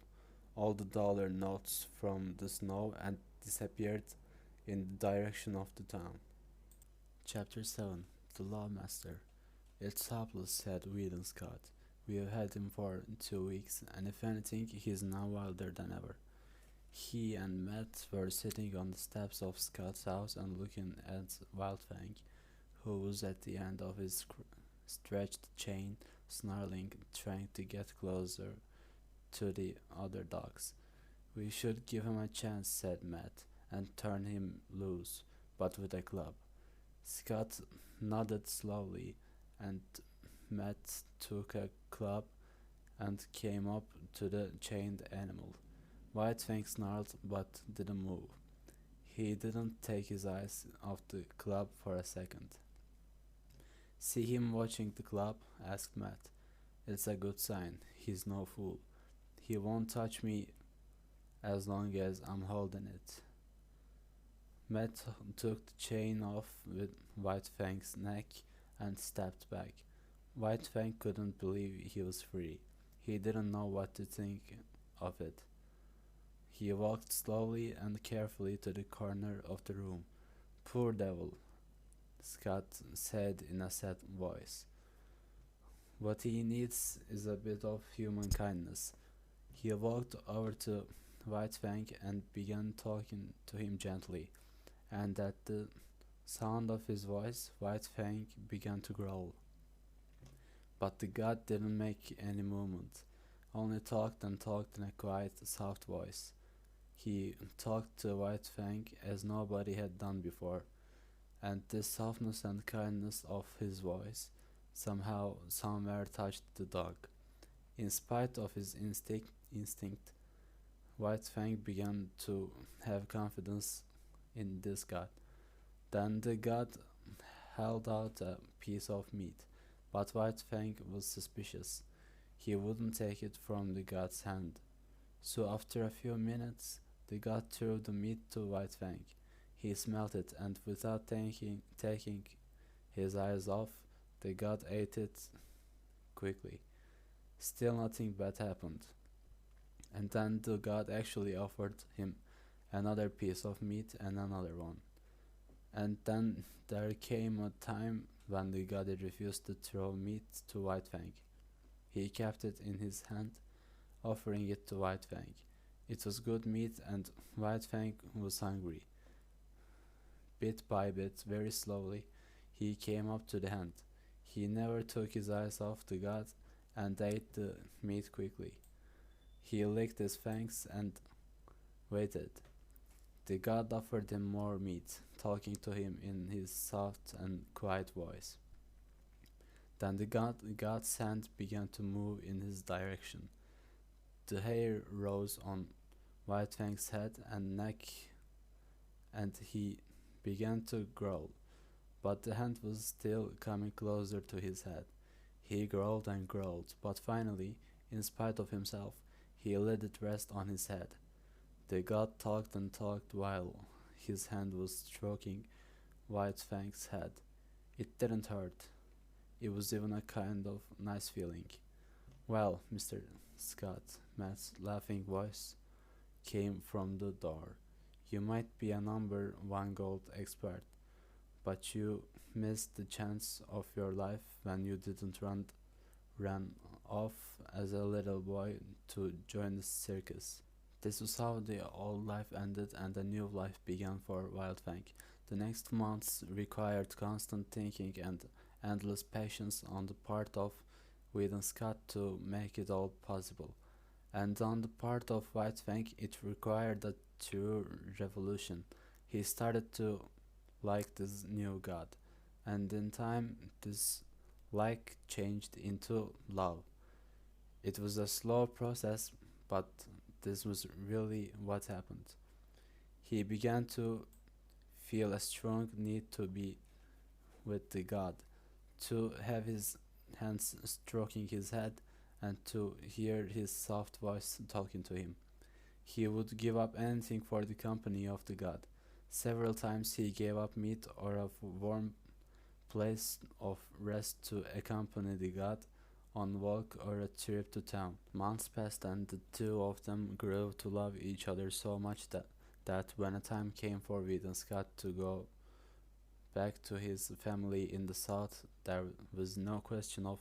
all the dollar notes from the snow and disappeared in the direction of the town. Chapter 7. The Lawmaster. "It's hopeless," said Weedon Scott. "We have had him for 2 weeks, and if anything, he's now wilder than ever." He and Matt were sitting on the steps of Scott's house and looking at Wild Fang, who was at the end of his stretched chain, snarling, trying to get closer to the other dogs. "We should give him a chance," said Matt, "and turn him loose, but with a club." Scott nodded slowly, and Matt took a club and came up to the chained animal. White Fang snarled but didn't move. He didn't take his eyes off the club for a second. "See him watching the club?" asked Matt. "It's a good sign. He's no fool. He won't touch me as long as I'm holding it." Matt took the chain off with White Fang's neck and stepped back. White Fang couldn't believe he was free. He didn't know what to think of it. He walked slowly and carefully to the corner of the room. "Poor devil," Scott said in a sad voice. "What he needs is a bit of human kindness." He walked over to White Fang and began talking to him gently, and at the sound of his voice, White Fang began to growl. But the god didn't make any movement, only talked and talked in a quiet, soft voice. He talked to White Fang as nobody had done before, and this softness and kindness of his voice somehow, somewhere touched the dog. In spite of his instinct, White Fang began to have confidence in this god. Then the god held out a piece of meat, but White Fang was suspicious. He wouldn't take it from the god's hand, So after a few minutes, the god threw the meat to White Fang. He smelled it, and without taking his eyes off, the god ate it quickly. Still nothing bad happened. And then the god actually offered him another piece of meat and another one. And then there came a time when the god refused to throw meat to White Fang. He kept it in his hand, offering it to White Fang. It was good meat, and White Fang was hungry. Bit by bit, very slowly, he came up to the hand. He never took his eyes off the god and ate the meat quickly. He licked his fangs and waited. The god offered him more meat, talking to him in his soft and quiet voice. Then the god's hand began to move in his direction. The hair rose on White Fang's head and neck, and he began to growl, but the hand was still coming closer to his head. He growled and growled, but finally, in spite of himself, he let it rest on his head. The god talked and talked while his hand was stroking White Fang's head. It didn't hurt. It was even a kind of nice feeling. "Well, Mr. Scott," Matt's laughing voice came from the door. "You might be a number one gold expert, but you missed the chance of your life when you didn't ran off as a little boy to join the circus." This was how the old life ended and a new life began for Wild Fang. The next months required constant thinking and endless patience on the part of Whedon Scott to make it all possible. And on the part of White Fang, it required a true revolution. He started to like this new god, and in time this like changed into love. It was a slow process, but this was really what happened. He began to feel a strong need to be with the god, to have his hands stroking his head, and to hear his soft voice talking to him. He would give up anything for the company of the god. Several times he gave up meat or a warm place of rest to accompany the god on walk or a trip to town. Months passed and the two of them grew to love each other so much that when a time came for Whedon Scott to go back to his family in the south, there was no question of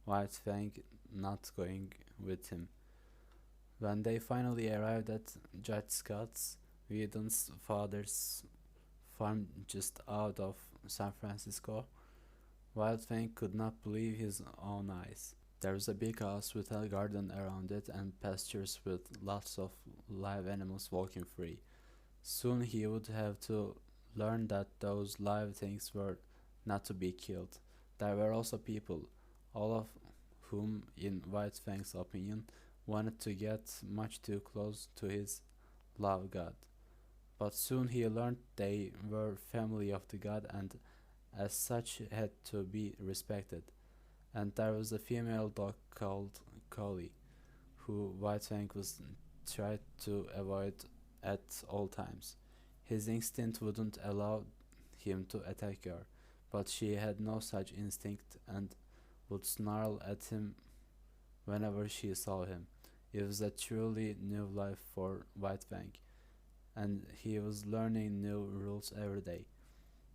White Fang not going with him. When they finally arrived at Judge Scott's, Whedon's father's farm just out of San Francisco, Wild Fang could not believe his own eyes. There was a big house with a garden around it and pastures with lots of live animals walking free. Soon he would have to learn that those live things were not to be killed. There were also people, all of whom, in White Fang's opinion, wanted to get much too close to his love god. But soon he learned they were family of the god and as such had to be respected. And there was a female dog called Collie, who White Fang was tried to avoid at all times. His instinct wouldn't allow him to attack her, but she had no such instinct and would snarl at him whenever she saw him. It was a truly new life for White Fang, and he was learning new rules every day.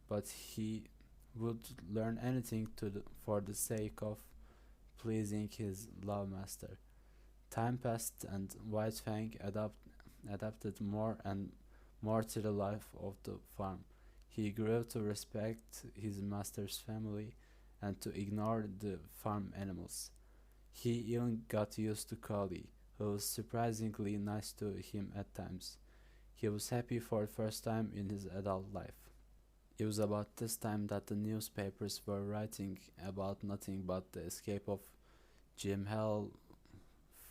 But he would learn anything for the sake of pleasing his love master. Time passed and White Fang adapted more and more to the life of the farm. He grew to respect his master's family and to ignore the farm animals. He even got used to Collie, who was surprisingly nice to him at times. He was happy for the first time in his adult life. It was about this time that the newspapers were writing about nothing but the escape of Jim Hall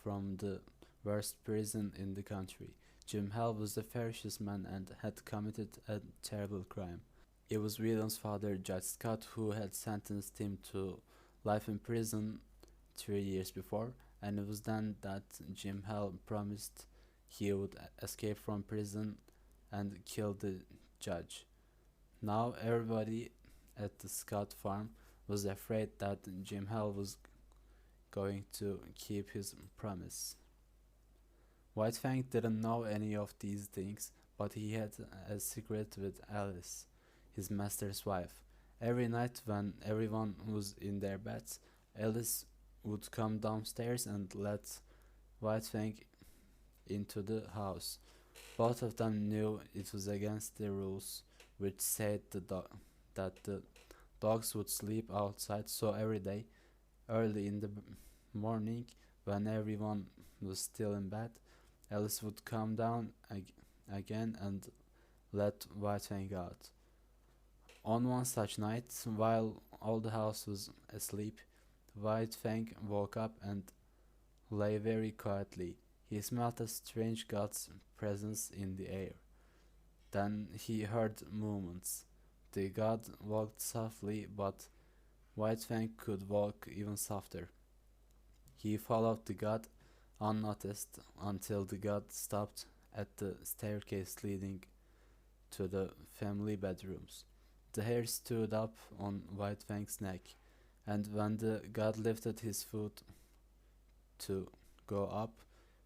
from the worst prison in the country. Jim Hall was a ferocious man and had committed a terrible crime. It was Whedon's father, Judge Scott, who had sentenced him to life in prison 3 years before, and it was then that Jim Hall promised he would escape from prison and kill the judge. Now everybody at the Scott farm was afraid that Jim Hell was going to keep his promise. White Fang didn't know any of these things, but he had a secret with Alice, his master's wife. Every night when everyone was in their beds, Alice would come downstairs and let White Fang into the house. Both of them knew it was against the rules, which said that the dogs would sleep outside, so every day, early in the morning, when everyone was still in bed, Alice would come down again and let White Fang out. On one such night, while all the house was asleep, White Fang woke up and lay very quietly. He smelled a strange god's presence in the air. Then he heard movements. The god walked softly, but White Fang could walk even softer. He followed the god unnoticed until the god stopped at the staircase leading to the family bedrooms. The hair stood up on White Fang's neck, and when the god lifted his foot to go up,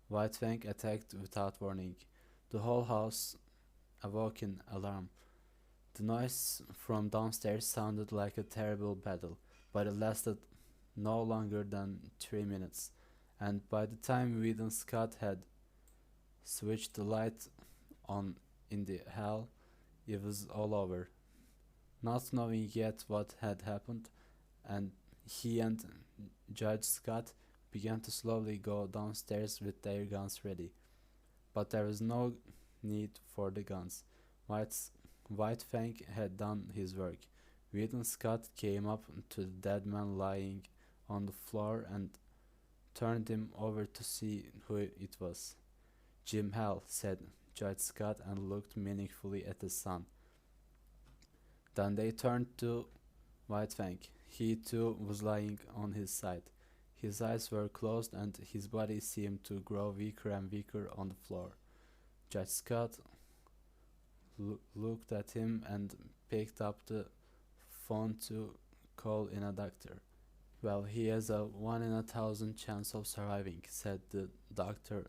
White Fang attacked without warning. The whole house awoke in alarm. The noise from downstairs sounded like a terrible battle, but it lasted no longer than 3 minutes, and by the time Weedon Scott had switched the light on in the hall, it was all over. Not knowing yet what had happened, and he and Judge Scott began to slowly go downstairs with their guns ready. But there was no need for the guns. White Fang had done his work. Weedon Scott came up to the dead man lying on the floor and turned him over to see who it was. Jim Hell, said Judge Scott, and looked meaningfully at his son. Then they turned to White Fang. He too was lying on his side. His eyes were closed and his body seemed to grow weaker and weaker on the floor. Judge Scott looked at him and picked up the phone to call in a doctor. Well, he has a 1 in 1,000 chance of surviving, said the doctor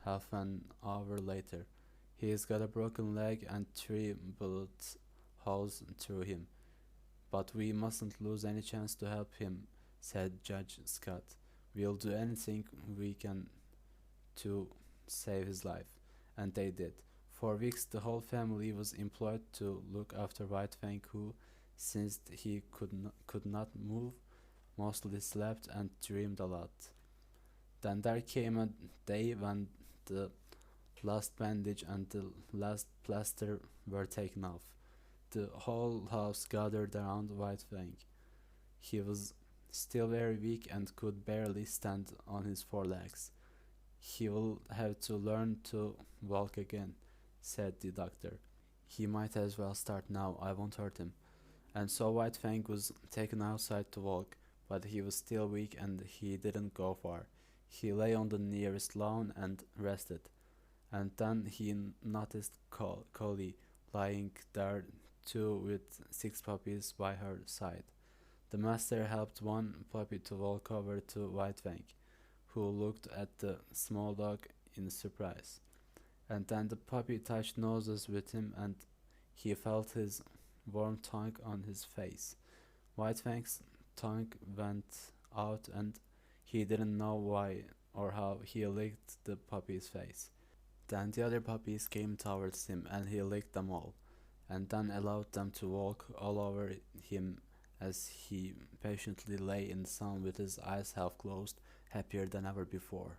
half an hour later. He's got a broken leg and 3 bullet holes through him. But we mustn't lose any chance to help him, said Judge Scott. We'll do anything we can to save his life. And they did. For weeks the whole family was employed to look after White Fang, who, since he could not move, mostly slept and dreamed a lot. Then there came a day when the last bandage and the last plaster were taken off. The whole house gathered around White Fang. He was still very weak and could barely stand on his 4 legs. He will have to learn to walk again, said the doctor. He might as well start now, I won't hurt him. And so White Fang was taken outside to walk, but he was still weak and he didn't go far. He lay on the nearest lawn and rested. And then he noticed Collie lying there too with 6 puppies by her side. The master helped one puppy to walk over to White Fang, who looked at the small dog in surprise. And then the puppy touched noses with him and he felt his warm tongue on his face. White Fang's tongue went out and he didn't know why or how he licked the puppy's face. Then the other puppies came towards him and he licked them all, and then allowed them to walk all over him as he patiently lay in the sun with his eyes half closed, happier than ever before.